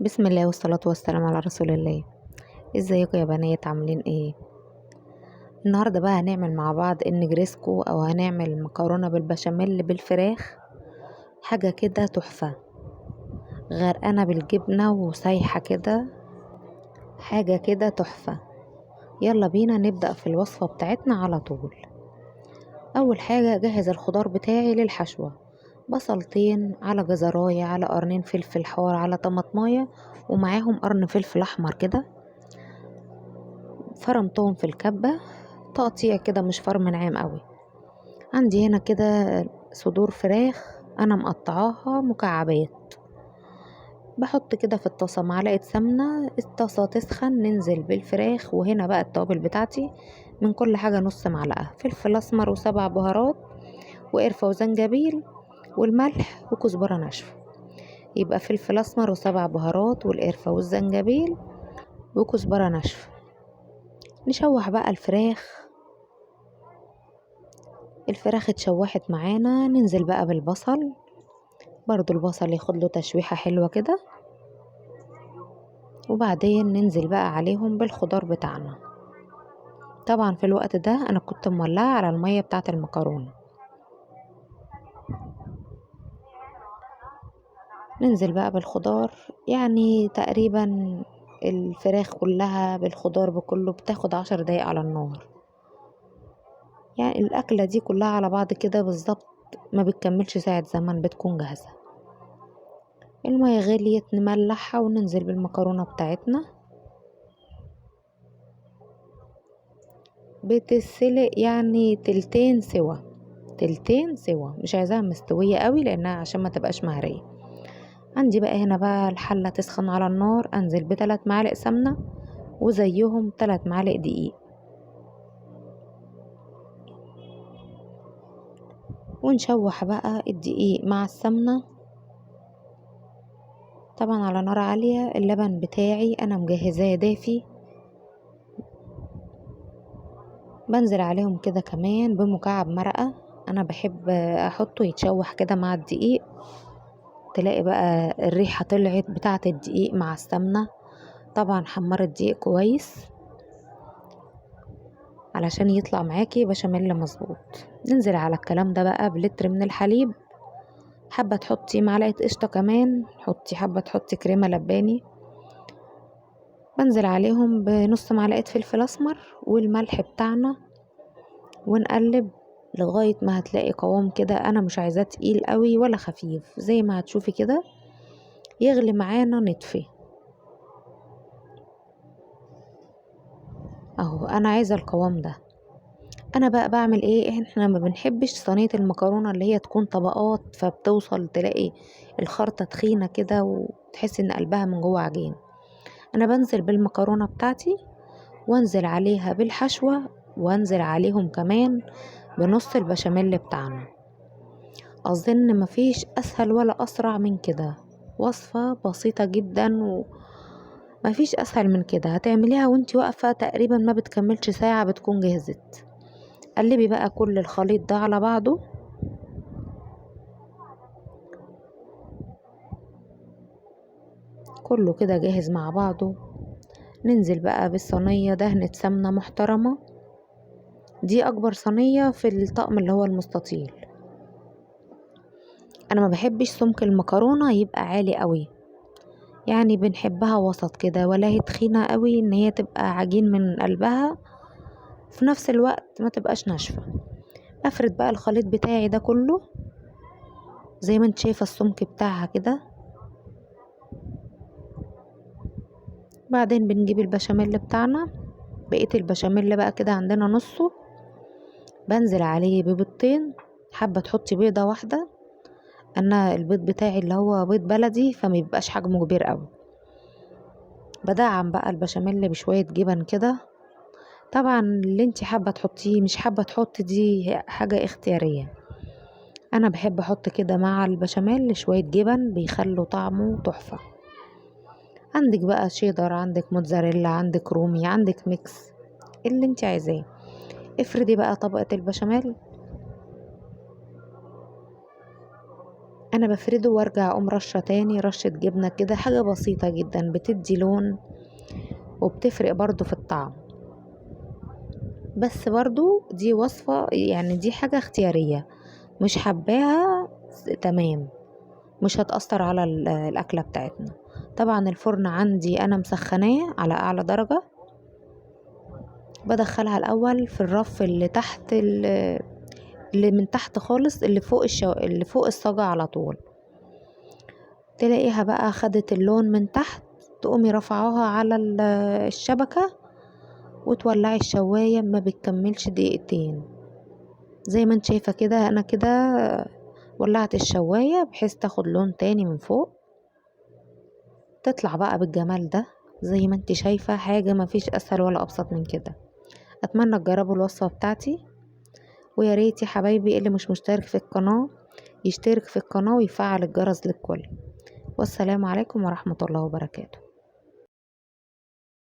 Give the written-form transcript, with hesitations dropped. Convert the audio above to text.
بسم الله والصلاة والسلام على رسول الله. ازيكم يا بنات، عاملين ايه؟ النهاردة بقى هنعمل مع بعض النجريسكو او هنعمل مكرونة بالبشاميل بالفراخ. حاجة كده تحفة، غرقانة بالجبنة وسايحة كده، حاجة كده تحفة. يلا بينا نبدأ في الوصفة بتاعتنا على طول. اول حاجة جهز الخضار بتاعي للحشوة: بصلتين، على جزراية، على قرنين فلفل حار، على طماطماية، ومعاهم قرن فلفل احمر كده. فرمتهم في الكبة تقطيع كده، مش فرم ناعم قوي. عندي هنا كده صدور فراخ انا مقطعاها مكعبات. بحط كده في الطاسة معلقة سمنة، الطاسة تسخن، ننزل بالفراخ. وهنا بقى التوابل بتاعتي: من كل حاجة نص معلقة فلفل اسمر وسبع بهارات وقرفة وزنجبيل والملح وكزبرة ناشفة. يبقى فلفل اسمر وسبع بهارات والقرفة والزنجبيل وكزبرة ناشفة. نشوح بقى الفراخ اتشوحت معانا، ننزل بقى بالبصل. برضو البصل ياخد له تشويحة حلوة كده، وبعدين ننزل بقى عليهم بالخضار بتاعنا. طبعا في الوقت ده انا كنت مولعة على المية بتاعة المكرونة. ننزل بقى بالخضار، يعني تقريبا الفراخ كلها بالخضار بكله بتاخد 10 دقايق على النار. يعني الأكلة دي كلها على بعض كده بالظبط ما بتكملش ساعة زمن بتكون جاهزة. المية غليت نملحها وننزل بالمكرونة بتاعتنا. بتتسلق يعني تلتين سوا، تلتين سوا، مش عايزاها مستوية قوي لانها عشان ما تبقاش مهرية. عندي بقى هنا بقى الحلة تسخن على النار، انزل ب3 معالق سمنة وزيهم 3 معالق دقيق، ونشوح بقى الدقيق مع السمنة طبعا على نار عالية. اللبن بتاعي انا مجهزاه دافي، بنزل عليهم كده كمان بمكعب مرقة. انا بحب احطه يتشوح كده مع الدقيق، تلاقي بقى الريحة طلعت بتاعة الدقيق مع السمنة. طبعا حمر الدقيق كويس علشان يطلع معاكي بشاميل مظبوط. ننزل على الكلام ده بقى بلتر من الحليب. حابة تحطي معلقة قشطة كمان حطي، حابة تحطي كريمة لباني. بنزل عليهم بنص معلقة فلفل اسمر والملح بتاعنا، ونقلب لغاية ما هتلاقي قوام كده. انا مش عايزاه تقيل قوي ولا خفيف، زي ما هتشوفي كده يغلي معانا نطفي. اهو انا عايزة القوام ده. انا بقى بعمل ايه؟ احنا ما بنحبش صينية المكرونة اللي هي تكون طبقات، فبتوصل تلاقي الخرطة تخينة كده وتحس ان قلبها من جوه عجين. انا بنزل بالمكرونة بتاعتي وانزل عليها بالحشوة، وانزل عليهم كمان بنص البشاميل بتاعنا. اظن مفيش اسهل ولا اسرع من كده، وصفة بسيطة جدا ومفيش اسهل من كده. هتعمليها وانتي واقفة تقريبا ما بتكملش ساعة بتكون جهزت. قلبي بقى كل الخليط ده على بعضه، كله كده جاهز مع بعضه. ننزل بقى بالصينية دهنة سمنة محترمة، دي اكبر صينية في الطقم اللي هو المستطيل. انا ما بحبش سمك المكرونة يبقى عالي قوي، يعني بنحبها وسط كده، ولا هي تخينة قوي ان هي تبقى عجين من قلبها، في نفس الوقت ما تبقاش ناشفة. افرد بقى الخليط بتاعي ده كله زي ما انت شايفة السمك بتاعها كده. بعدين بنجيب البشاميل بتاعنا، بقية البشاميل بقى كده عندنا نصه، بنزل عليه ببيضتين. حابة تحطي بيضة واحدة، انا البيض بتاعي اللي هو بيض بلدي فما بيبقاش حجمه كبير قوي. بدعم بقى البشاميل بشوية جبن كده، طبعا اللي انت حابة تحطيه، مش حابة تحطي دي حاجة اختيارية. انا بحب احط كده مع البشاميل شوية جبن بيخلوا طعمه تحفة. عندك بقى شيدر، عندك موتزاريلا، عندك رومي، عندك ميكس، اللي انت عايزاه. افردي بقى طبقة البشاميل انا بفرده وارجع اقوم رشة تاني رشة جبنة كده، حاجة بسيطة جدا بتدي لون وبتفرق برضو في الطعم. بس برضو دي وصفة يعني دي حاجة اختيارية، مش حباها تمام، مش هتأثر على الأكلة بتاعتنا. طبعا الفرن عندي أنا مسخناه على أعلى درجة. بدخلها الأول في الرف اللي تحت اللي من تحت خالص، اللي فوق الصاجة على طول. تلاقيها بقى خدت اللون من تحت، تقومي رفعوها على الشبكة وتولعي الشواية، ما بتكملش دقيقتين. زي ما انت شايفة كده، انا كده ولعت الشواية بحيث تاخد لون تاني من فوق، تطلع بقى بالجمال ده. زي ما انت شايفة حاجة ما فيش اسهل ولا ابسط من كده. اتمنى تجربوا الوصفة بتاعتي، ويا ريت يا حبايبي اللي مش مشترك في القناة يشترك في القناة ويفعل الجرس للكل. والسلام عليكم ورحمة الله وبركاته.